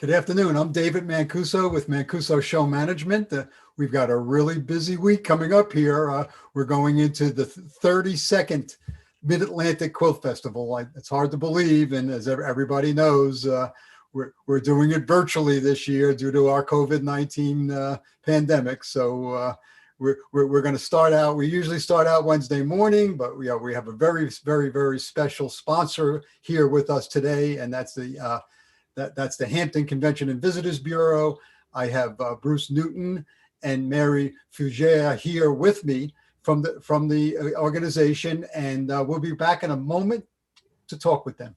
Good afternoon. I'm David Mancuso with Mancuso Show Management. We've got a really busy week coming up here. We're going into the 32nd Mid-Atlantic Quilt Festival. It's hard to believe, and as everybody knows, we're doing it virtually this year due to our COVID-19 pandemic. So we're going to start out. We usually start out Wednesday morning, but we have a very, very, very special sponsor here with us today, and that's the Hampton Convention and Visitors Bureau. I have Bruce Newton and Mary Fugere here with me from the organization, and we'll be back in a moment to talk with them.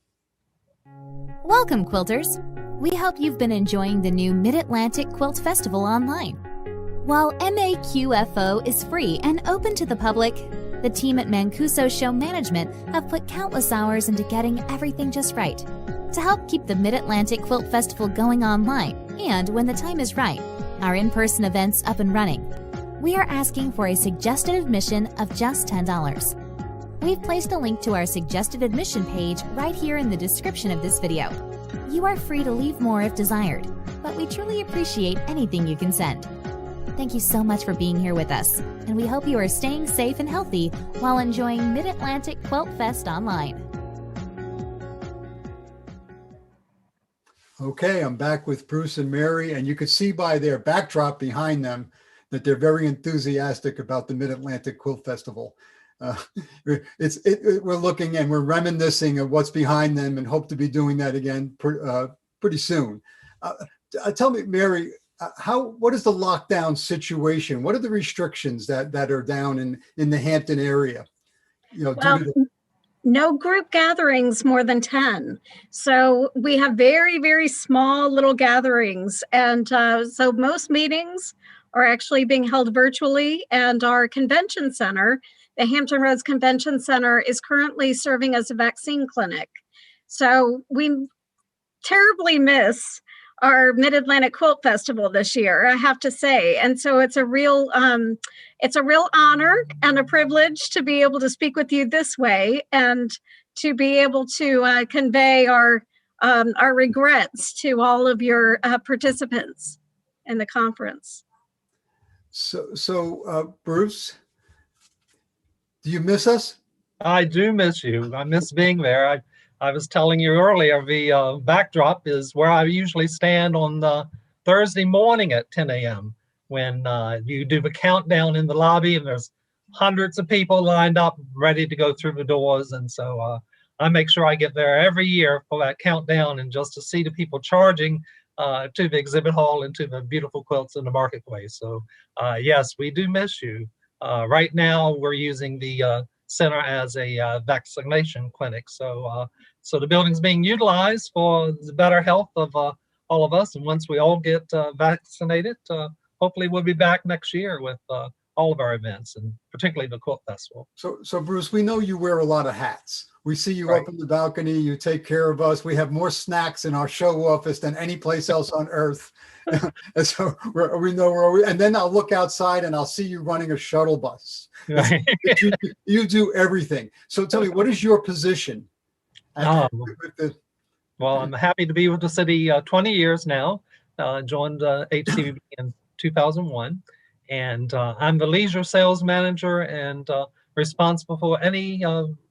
Welcome, quilters. We hope you've been enjoying the new Mid-Atlantic Quilt Festival online. While MAQFO is free and open to the public, the team at Mancuso Show Management have put countless hours into getting everything just right to help keep the Mid-Atlantic Quilt Festival going online and, when the time is right, our in-person events up and running. We are asking for a suggested admission of just $10. We've placed a link to our suggested admission page right here in the description of this video. You are free to leave more if desired, but we truly appreciate anything you can send. Thank you so much for being here with us, and we hope you are staying safe and healthy while enjoying Mid-Atlantic Quilt Fest online. Okay, I'm back with Bruce and Mary, and you can see by their backdrop behind them that they're very enthusiastic about the Mid-Atlantic Quilt Festival. We're looking and we're reminiscing of what's behind them and hope to be doing that again pretty soon. Tell me, Mary, what is the lockdown situation? What are the restrictions that are down in the Hampton area? No group gatherings more than 10. So we have very, very small little gatherings. And so most meetings are actually being held virtually. And our convention center, the Hampton Roads Convention Center, is currently serving as a vaccine clinic. So we terribly miss our Mid-Atlantic Quilt Festival this year, I have to say. And so it's a real honor and a privilege to be able to speak with you this way and to be able to convey our regrets to all of your participants in the conference. So Bruce, do you miss us? I do miss you. I miss being there. I was telling you earlier, the backdrop is where I usually stand on the Thursday morning at 10 a.m. when you do the countdown in the lobby and there's hundreds of people lined up ready to go through the doors. And so I make sure I get there every year for that countdown and just to see the people charging to the exhibit hall and to the beautiful quilts in the marketplace. So yes, we do miss you. Right now, we're using the center as a vaccination clinic. So the building's being utilized for the better health of all of us. And once we all get vaccinated, hopefully we'll be back next year with all of our events, and particularly the Quilt Festival. So Bruce, we know you wear a lot of hats. We see you up in the balcony, you take care of us. We have more snacks in our show office than any place else on earth. And so we know where we, and then I'll look outside and I'll see you running a shuttle bus. Right. You do everything. So tell me, what is your position? Well, I'm happy to be with the city 20 years now. Joined HCVB in 2001. And I'm the leisure sales manager and responsible for any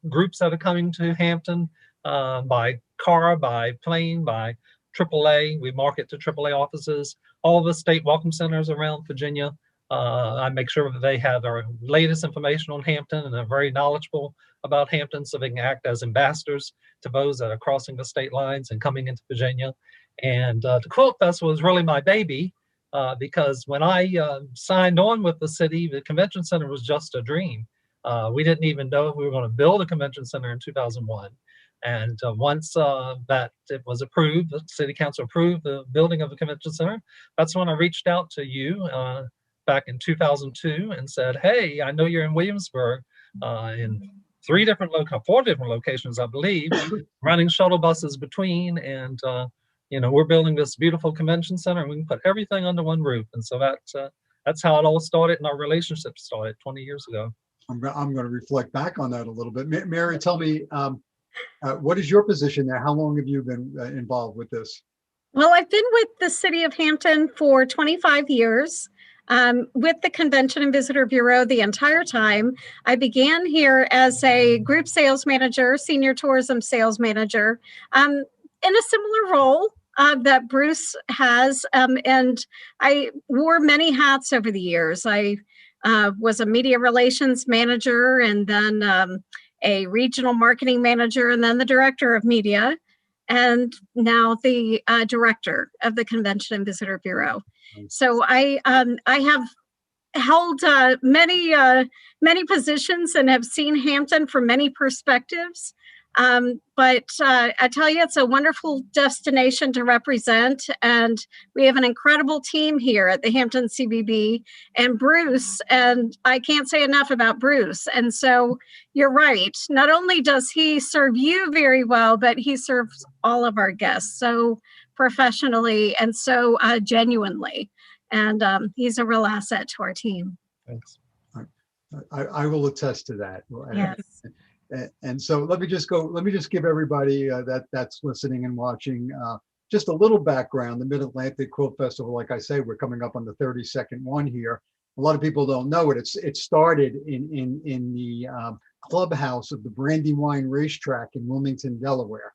groups that are coming to Hampton by car, by plane, by AAA. We market to AAA offices, all the state welcome centers around Virginia. I make sure that they have our latest information on Hampton and are very knowledgeable about Hampton, so they can act as ambassadors to those that are crossing the state lines and coming into Virginia. And the Quilt Festival is really my baby, because when I signed on with the city, the convention center was just a dream. We didn't even know if we were going to build a convention center in 2001. And once that it was approved, the city council approved the building of the convention center, that's when I reached out to you back in 2002 and said, hey, I know you're in Williamsburg in four different locations, I believe, running shuttle buses between, and we're building this beautiful convention center, and we can put everything under one roof. And so that's how it all started, and our relationship started 20 years ago. I'm going to reflect back on that a little bit. Mary, tell me, what is your position there? How long have you been involved with this? Well, I've been with the city of Hampton for 25 years. With the Convention and Visitor Bureau the entire time. I began here as a group sales manager, senior tourism sales manager, in a similar role that Bruce has. And I wore many hats over the years. I was a media relations manager, and then a regional marketing manager, and then the director of media, and now the director of the Convention and Visitor Bureau. So I have held many positions and have seen Hampton from many perspectives. But I tell you, it's a wonderful destination to represent, and we have an incredible team here at the Hampton CVB, and Bruce, and I can't say enough about Bruce. And so you're right. Not only does he serve you very well, but he serves all of our guests so professionally and so genuinely. And he's a real asset to our team. Thanks. I will attest to that. Yes. And so let me just give everybody that's listening and watching just a little background. The Mid-Atlantic Quilt Festival, like I say, we're coming up on the 32nd one here. A lot of people don't know it. It started in the clubhouse of the Brandywine Racetrack in Wilmington, Delaware.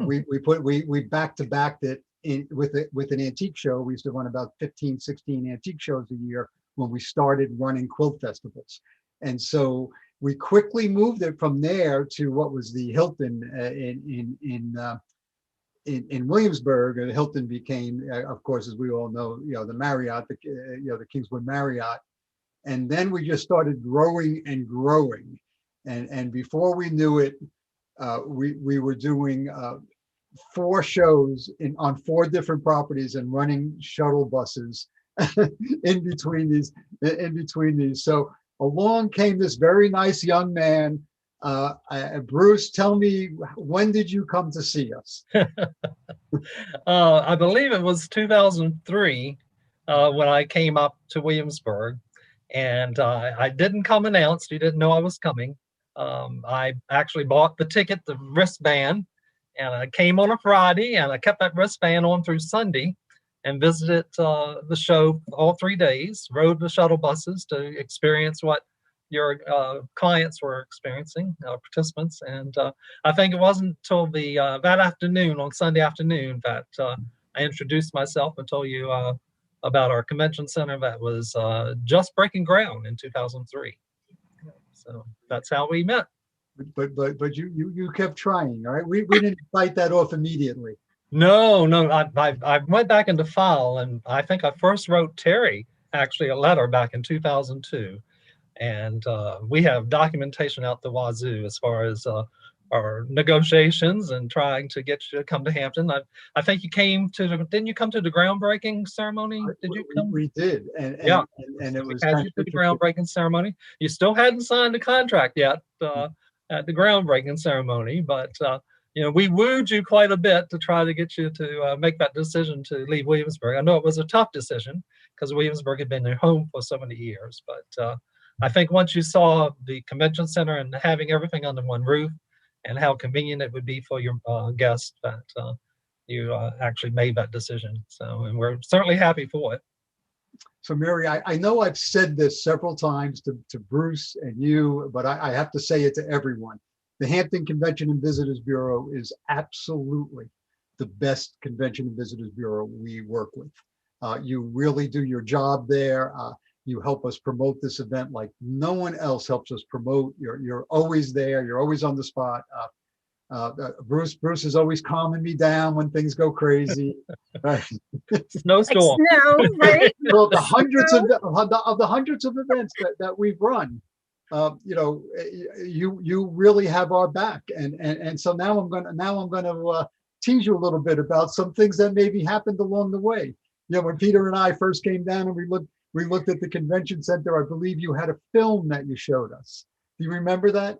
We back to back that with an antique show. We used to run about 15, 16 antique shows a year when we started running quilt festivals. And so we quickly moved it from there to what was the Hilton in Williamsburg. And Hilton became, of course, as we all know, the Marriott, the Kingswood Marriott. And then we just started growing and growing. And before we knew it, we were doing 4 shows on 4 different properties and running shuttle buses in between these. So along came this very nice young man. Bruce, tell me, when did you come to see us? I believe it was 2003 when I came up to Williamsburg, and I didn't come announced. You didn't know I was coming. I actually bought the ticket, the wristband, and I came on a Friday, and I kept that wristband on through Sunday and visited the show all 3 days, rode the shuttle buses to experience what your clients were experiencing, participants. And I think it wasn't until that afternoon, on Sunday afternoon, that I introduced myself and told you about our convention center that was just breaking ground in 2003. So that's how we met. But you kept trying, all right? We didn't fight that off immediately. No, I went back into file, and I think I first wrote Terry actually a letter back in 2002, and we have documentation out the wazoo as far as our negotiations and trying to get you to come to Hampton. I think you came to didn't you come to the groundbreaking ceremony? Did you come? We did, and it was had you to the groundbreaking ceremony. You still hadn't signed the contract yet at the groundbreaking ceremony, but we wooed you quite a bit to try to get you to make that decision to leave Williamsburg. I know it was a tough decision because Williamsburg had been your home for so many years, but I think once you saw the convention center and having everything under one roof and how convenient it would be for your guests, that you actually made that decision. So, and we're certainly happy for it. So Mary, I know I've said this several times to Bruce and you, but I have to say it to everyone. the Hampton Convention and Visitors Bureau is absolutely the best Convention and Visitors Bureau we work with. You really do your job there. You help us promote this event like no one else helps us promote. You're always there. You're always on the spot. Bruce is always calming me down when things go crazy. Like Snowstorm. snow, right? Well, the hundreds of the hundreds of events that we've run, you really have our back, and so now I'm gonna tease you a little bit about some things that maybe happened along the way. When Peter and I first came down and we looked at the convention center, I believe you had a film that you showed us. Do you remember that?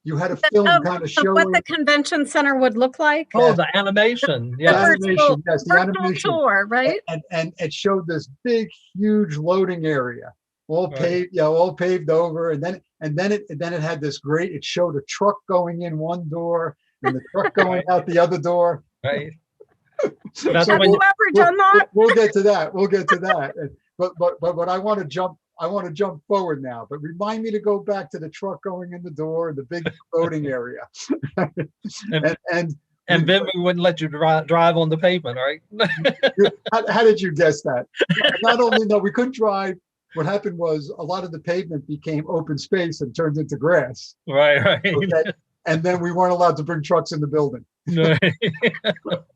You had a film kind of showing what the convention center would look like. Oh, the animation. the Yeah. animation, yes, the Virtual animation tour, right? and it showed this big, huge loading area, all paved, all paved over, and then it had this great. It showed a truck going in one door and the truck going out the other door. Right. So That's Have when you ever done that? We'll get to that. We'll get to that. But I want to jump forward now. But remind me to go back to the truck going in the door and the big loading area. and then we wouldn't let you drive on the pavement, right? How did you guess that? Not only no, we couldn't drive. What happened was a lot of the pavement became open space and turned into grass. Right. Okay? And then we weren't allowed to bring trucks in the building.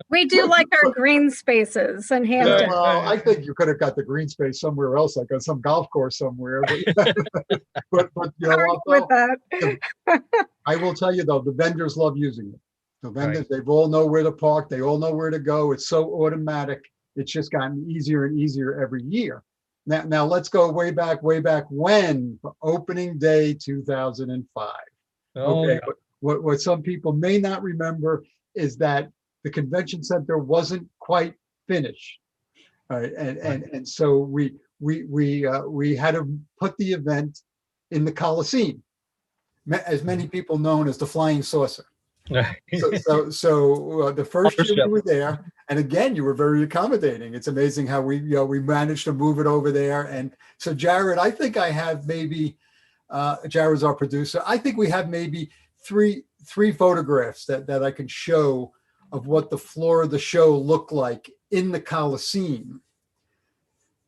We do like our green spaces in Hampton. Well, I think you could have got the green space somewhere else, like on some golf course somewhere. But With that. I will tell you though, the vendors love using it. The vendors, they all know where to park. They all know where to go. It's so automatic. It's just gotten easier and easier every year. Now let's go way back when, for opening day 2005. Oh, Okay, what some people may not remember is that the convention center wasn't quite finished. All right, and so we had to put the event in the Coliseum, as many people known as the Flying Saucer. So the first year we were there, and again, you were very accommodating. It's amazing how we managed to move it over there. And so Jared, I think I have maybe, Jared's our producer. I think we have maybe three photographs that I can show of what the floor of the show looked like in the Coliseum.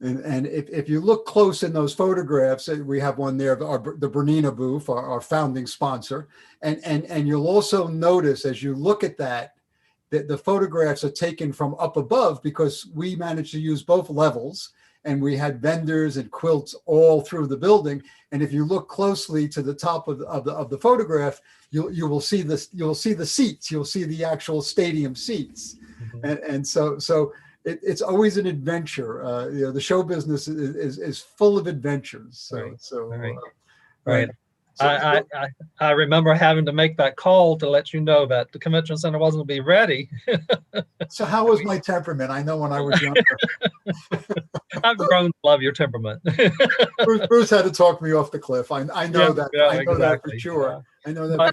And if you look close in those photographs, we have one there, the Bernina booth, our founding sponsor. And you'll also notice as you look at that the photographs are taken from up above because we managed to use both levels. And we had vendors and quilts all through the building. And if you look closely to the top of the photograph, you will see this. You'll see the seats. You'll see the actual stadium seats. Mm-hmm. And so it's always an adventure. The show business is full of adventures. Right. I remember having to make that call to let you know that the convention center wasn't going to be ready. So how was my temperament? I know when I was younger. I've grown to love your temperament. Bruce had to talk me off the cliff. I know that. I know that for sure. Yeah. I know that.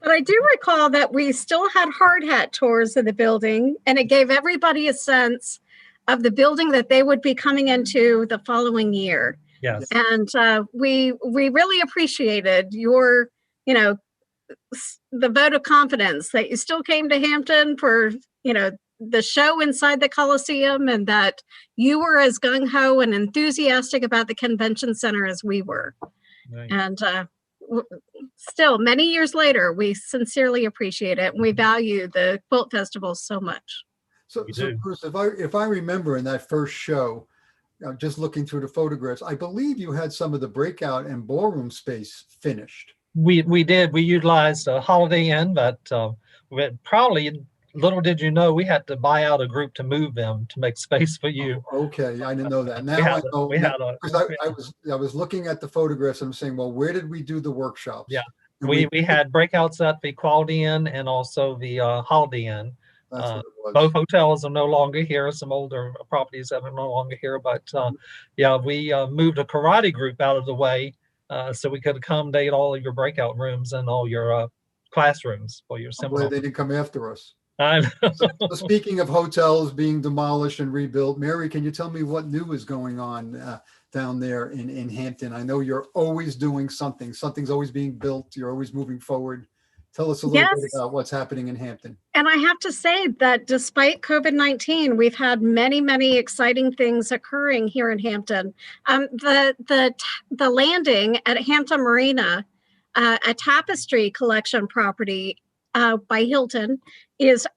But I do recall that we still had hard hat tours of the building, and it gave everybody a sense of the building that they would be coming into the following year. Yes. And we really appreciated your, the vote of confidence that you still came to Hampton for, the show inside the Coliseum, and that you were as gung-ho and enthusiastic about the convention center as we were. Right. And still, many years later, we sincerely appreciate it, and we value the Quilt Festival so much. So Bruce, if I remember in that first show, just looking through the photographs, I believe you had some of the breakout and ballroom space finished. We did. We utilized a Holiday Inn, but probably, little did you know, we had to buy out a group to move them to make space for you. Okay, I didn't know that. Now I know. I was looking at the photographs and I'm saying, well, where did we do the workshops? Yeah, we had breakouts at the Quality Inn and also the Holiday Inn. Both hotels are no longer here. Some older properties that are no longer here, but we moved a karate group out of the way so we could accommodate all of your breakout rooms and all your classrooms for your seminars. Well, they didn't come after us. I know. So speaking of hotels being demolished and rebuilt, Mary, can you tell me what new is going on down there in Hampton. I know you're always doing something. Something's always being built. You're always moving forward. Tell us a little bit Yes. about what's happening in Hampton. And I have to say that despite COVID-19, we've had many, many exciting things occurring here in Hampton. The landing at Hampton Marina, a tapestry collection property by Hilton, is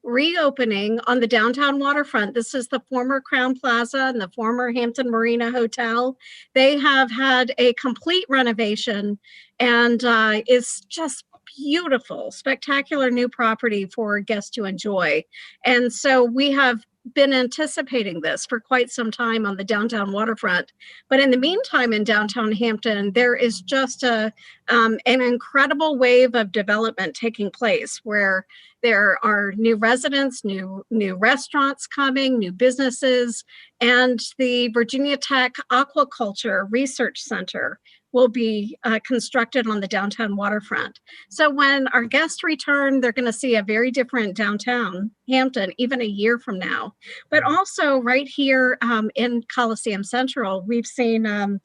reopening on the downtown waterfront. This is the former Crown Plaza and the former Hampton Marina Hotel. They have had a complete renovation and is just beautiful, spectacular new property for guests to enjoy. And so we have been anticipating this for quite some time on the downtown waterfront. But in the meantime, in downtown Hampton, there is just an incredible wave of development taking place where there are new residents, new restaurants coming, new businesses, and the Virginia Tech Aquaculture Research Center will be constructed on the downtown waterfront. So when our guests return, they're going to see a very different downtown Hampton, even a year from now. But also right here in Coliseum Central, we've seen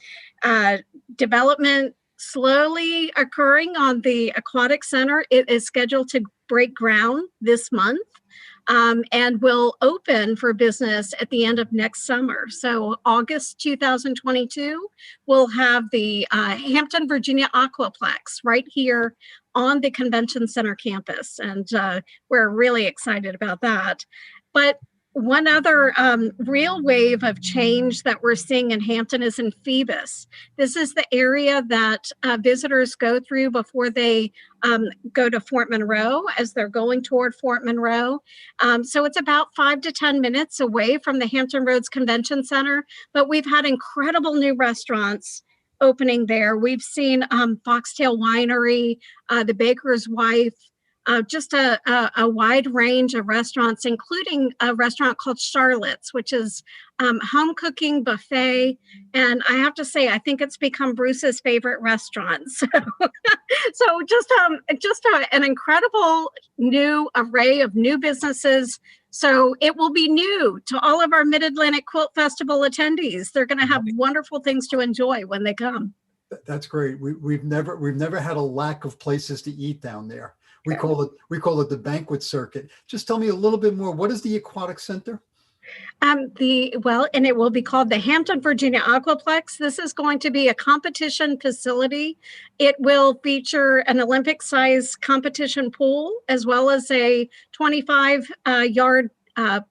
development slowly occurring on the Aquatic Center. It is scheduled to break ground this month. And will open for business at the end of next summer. So August 2022, we'll have the Hampton, Virginia Aquaplex right here on the Convention Center campus. And we're really excited about that. But one other real wave of change that we're seeing in Hampton is in Phoebus. This is the area that visitors go through before they go to Fort Monroe as they're going toward Fort Monroe. So it's about 5 to 10 minutes away from the Hampton Roads Convention Center, but we've had incredible new restaurants opening there. We've seen Foxtail Winery, the Baker's Wife, just a wide range of restaurants, including a restaurant called Charlotte's, which is home cooking buffet. And I have to say, I think it's become Bruce's favorite restaurant. So, just an incredible new array of new businesses. So it will be new to all of our Mid-Atlantic Quilt Festival attendees. They're going to have wonderful things to enjoy when they come. That's great. We've never had a lack of places to eat down there. We call it the banquet circuit. Just tell me a little bit more. What is the Aquatic Center? And it will be called the Hampton, Virginia Aquaplex. This is going to be a competition facility. It will feature an Olympic-sized competition pool, as well as a 25-yard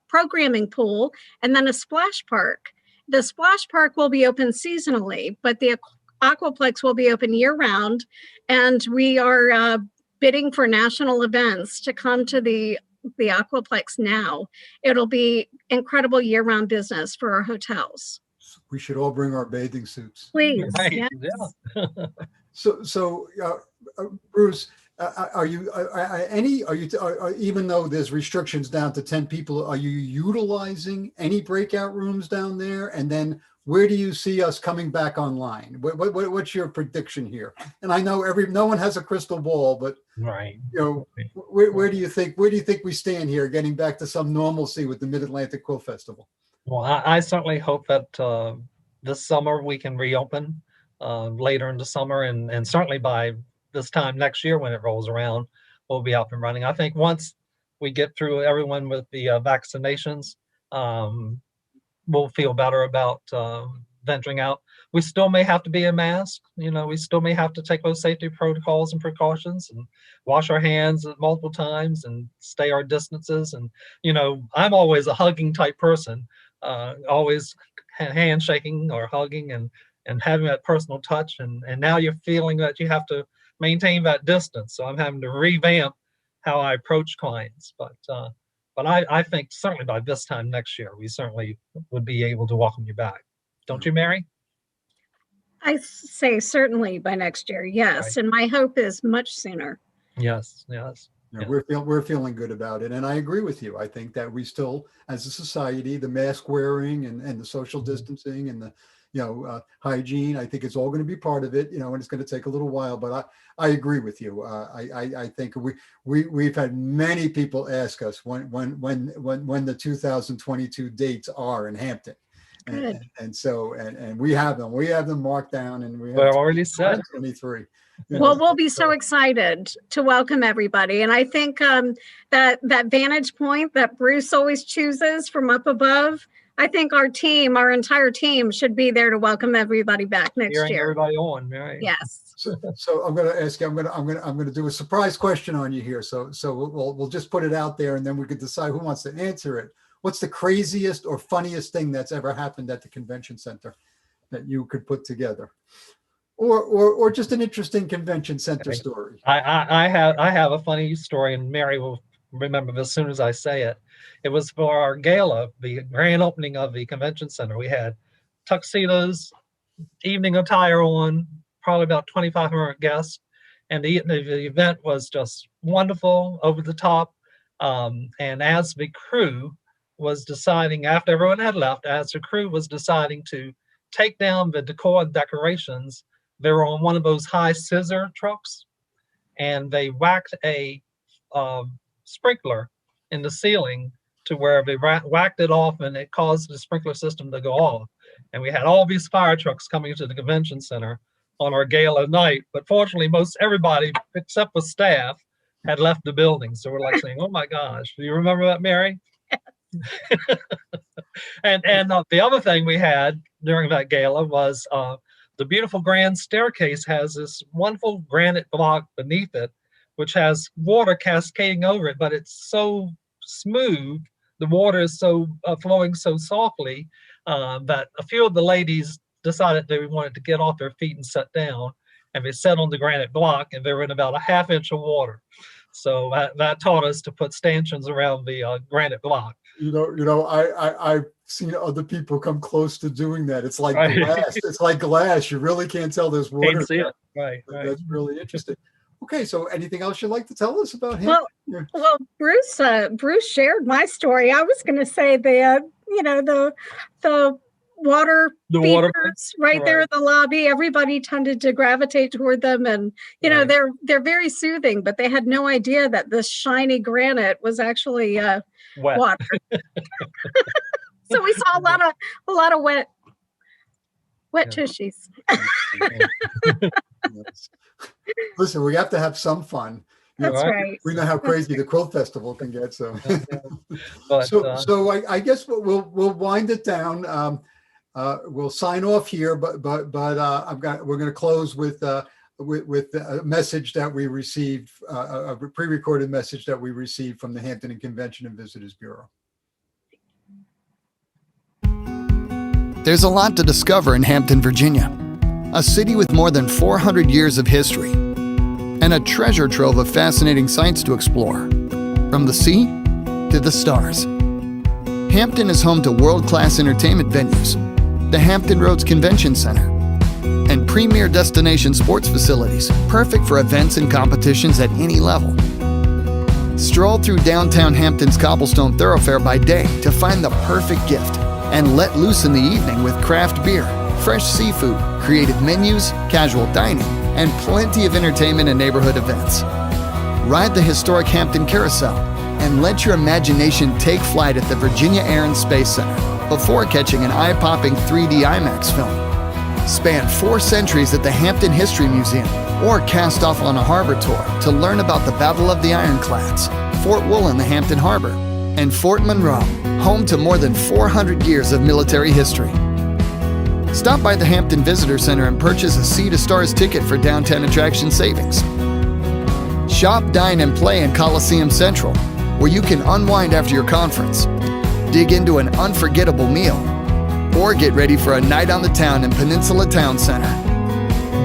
programming pool, and then a splash park. The splash park will be open seasonally, but the Aquaplex will be open year-round, and we are bidding for national events to come to the Aquaplex now. It'll be incredible year-round business for our hotels. We should all bring our bathing suits. Please. Right, Yes. yeah. So Bruce, even though there's restrictions down to 10 people, are you utilizing any breakout rooms down there? And then where do you see us coming back online? What's your prediction here? And I know no one has a crystal ball, but Right. Where do you think we stand here, getting back to some normalcy with the Mid-Atlantic Quilt Festival? Well, I certainly hope that this summer we can reopen later in the summer, and certainly by this time next year when it rolls around, we'll be up and running. I think once we get through everyone with the vaccinations, we'll feel better about venturing out. We still may have to be a mask. We still may have to take those safety protocols and precautions and wash our hands multiple times and stay our distances. And, I'm always a hugging type person, always handshaking or hugging and having that personal touch. And now you're feeling that you have to maintain that distance. So I'm having to revamp how I approach clients. But I think certainly by this time next year, we certainly would be able to welcome you back. Don't you, Mary? I say certainly by next year, yes. Right. And my hope is much sooner. Yes. Yeah, Yeah. we're feeling good about it. And I agree with you. I think that we still, as a society, the mask wearing and the social distancing and the hygiene, I think it's all going to be part of it, and it's going to take a little while, but I agree with you. I think we've had many people ask us when the 2022 dates are in Hampton. Good. And we have them marked down, and we have Well, already said. 23. Well, we'll be so excited to welcome everybody. And I think that vantage point that Bruce always chooses from up above, I think our entire team should be there to welcome everybody back next Cheering year. everybody on, right? Yes. So I'm going to ask you, I'm going to do a surprise question on you here. So we'll just put it out there, and then we can decide who wants to answer it. What's the craziest or funniest thing that's ever happened at the convention center that you could put together? Or just an interesting convention center story. I have a funny story, and Mary will remember as soon as I say it. It was for our gala, the grand opening of the convention center. We had tuxedos, evening attire on, probably about 2,500 guests, and the event was just wonderful, over the top. And as the crew was deciding, after everyone had left, as the crew was deciding to take down the decor and decorations, they were on one of those high scissor trucks, and they whacked a sprinkler in the ceiling to where they whacked it off, and it caused the sprinkler system to go off. And we had all these fire trucks coming to the convention center on our gala night. But fortunately, most everybody, except for staff, had left the building. So we're like saying, oh my gosh, do you remember that, Mary? And the other thing we had during that gala was the beautiful grand staircase has this wonderful granite block beneath it, which has water cascading over it, but it's so smooth. The water is so flowing so softly that a few of the ladies decided they wanted to get off their feet and sit down, and they sat on the granite block, and they were in about a ½ inch of water. So that taught us to put stanchions around the granite block. I've seen other people come close to doing that. It's like glass. It's like glass. You really can't tell there's water. Can't see it. Right. That's really interesting. Okay, so anything else you'd like to tell us about him? Well, Bruce shared my story. I was going to say the water features right there in the lobby. Everybody tended to gravitate toward them, and they're very soothing. But they had no idea that this shiny granite was actually water. So we saw a lot of wet tushies. Listen, we have to have some fun. That's right. We know how crazy the quilt festival can get. So, But, so I guess we'll wind it down. We'll sign off here, but we're going to close with a message that we received, a pre-recorded message that we received from the Hampton Convention and Visitors Bureau. There's a lot to discover in Hampton, Virginia, a city with more than 400 years of history and a treasure trove of fascinating sights to explore, from the sea to the stars. Hampton is home to world-class entertainment venues, the Hampton Roads Convention Center, and premier destination sports facilities, perfect for events and competitions at any level. Stroll through downtown Hampton's cobblestone thoroughfare by day to find the perfect gift, and let loose in the evening with craft beer, fresh seafood, creative menus, casual dining, and plenty of entertainment and neighborhood events. Ride the historic Hampton Carousel and let your imagination take flight at the Virginia Air and Space Center before catching an eye-popping 3D IMAX film. Span 4 centuries at the Hampton History Museum, or cast off on a harbor tour to learn about the Battle of the Ironclads, Fort Wool in the Hampton Harbor, and Fort Monroe, home to more than 400 years of military history. Stop by the Hampton Visitor Center and purchase a Sea to Stars ticket for downtown attraction savings. Shop, dine, and play in Coliseum Central, where you can unwind after your conference, dig into an unforgettable meal, or get ready for a night on the town in Peninsula Town Center.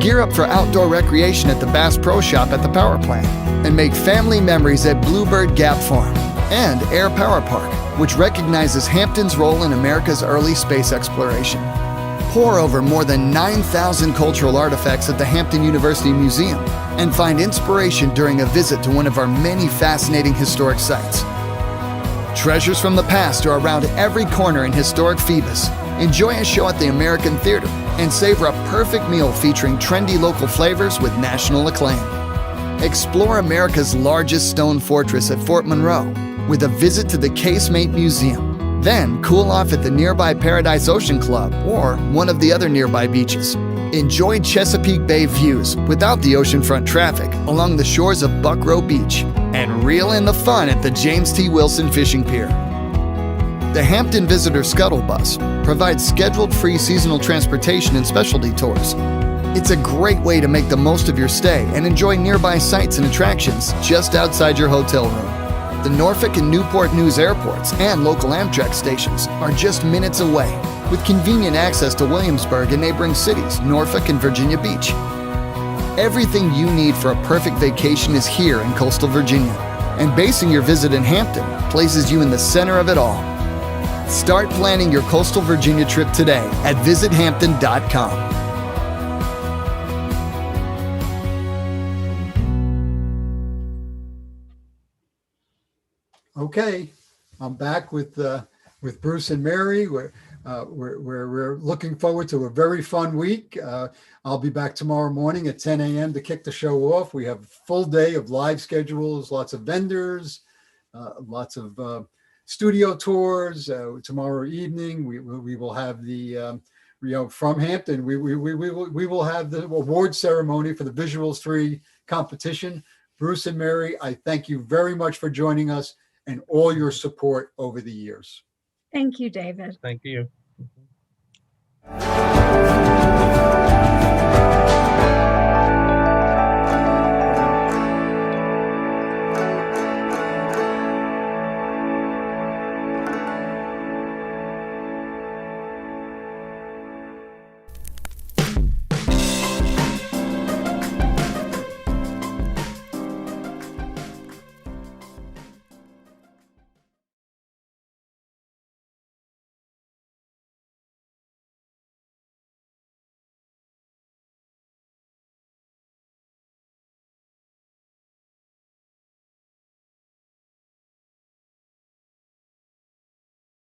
Gear up for outdoor recreation at the Bass Pro Shop at the Power Plant, and make family memories at Bluebird Gap Farm and Air Power Park, which recognizes Hampton's role in America's early space exploration. Pore over more than 9,000 cultural artifacts at the Hampton University Museum and find inspiration during a visit to one of our many fascinating historic sites. Treasures from the past are around every corner in historic Phoebus. Enjoy a show at the American Theater and savor a perfect meal featuring trendy local flavors with national acclaim. Explore America's largest stone fortress at Fort Monroe with a visit to the Casemate Museum Then cool off at the nearby Paradise Ocean Club or one of the other nearby beaches. Enjoy Chesapeake Bay views without the oceanfront traffic along the shores of Buckrow Beach and reel in the fun at the James T. Wilson Fishing Pier. The Hampton Visitor Scuttle Bus provides scheduled free seasonal transportation and specialty tours. It's a great way to make the most of your stay and enjoy nearby sights and attractions just outside your hotel room. The Norfolk and Newport News airports and local Amtrak stations are just minutes away, with convenient access to Williamsburg and neighboring cities, Norfolk and Virginia Beach. Everything you need for a perfect vacation is here in coastal Virginia, and basing your visit in Hampton places you in the center of it all. Start planning your coastal Virginia trip today at visithampton.com. Okay, I'm back with Bruce and Mary. We're looking forward to a very fun week. I'll be back tomorrow morning at 10 a.m. to kick the show off. We have a full day of live schedules, lots of vendors, lots of studio tours. Tomorrow evening, we will have the from Hampton. We will have the award ceremony for the Visuals 3 competition. Bruce and Mary, I thank you very much for joining us and all your support over the years. Thank you, David. Thank you.